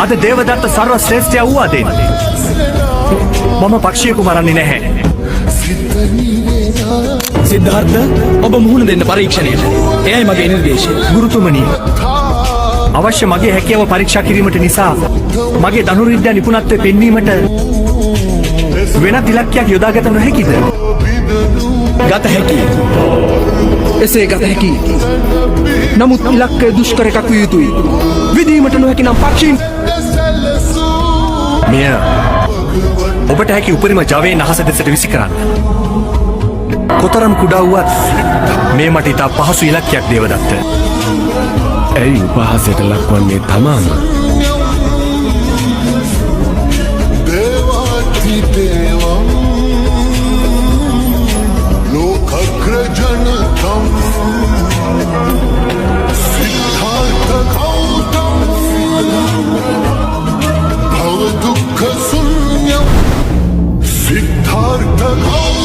අද දේවදත්ත සර්ව ශ්‍රේෂ්ඨය වූ අදේ මම පක්ෂියෙකු මරන්නේ නැහැ. සිද්ධාර්ථ ඔබ මුහුණ දෙන්න පරීක්ෂණයට. එයයි මගේ නිර්දේශය. ගුරුතුමනි, අවශ්‍ය මගේ හැකියාව පරීක්ෂා කිරීමට නිසා මගේ ධනුර්විද්‍යා නිපුණත්වය පෙන්වීමට වෙනත් ඉලක්කයක් යොදාගත නොහැකිද? ගත හැකි. එසේ ගත හැකි. නමුත් ඉලක්කය දුෂ්කර එකක් විය යුතුයි. විදීමට නොහැකි නම් පක්ෂීන් මෙය ඔබට හැකි උපරිම ජවයෙන් අහස දෙසට විසි කරන්න. කොතරම් කුඩා වුවත් මේ මට ඉතා පහසු ඉලක්කයක් දේවදත්ත. ඇයි උපහාසයට ලක්වන්නේ තමාම? Siddhartha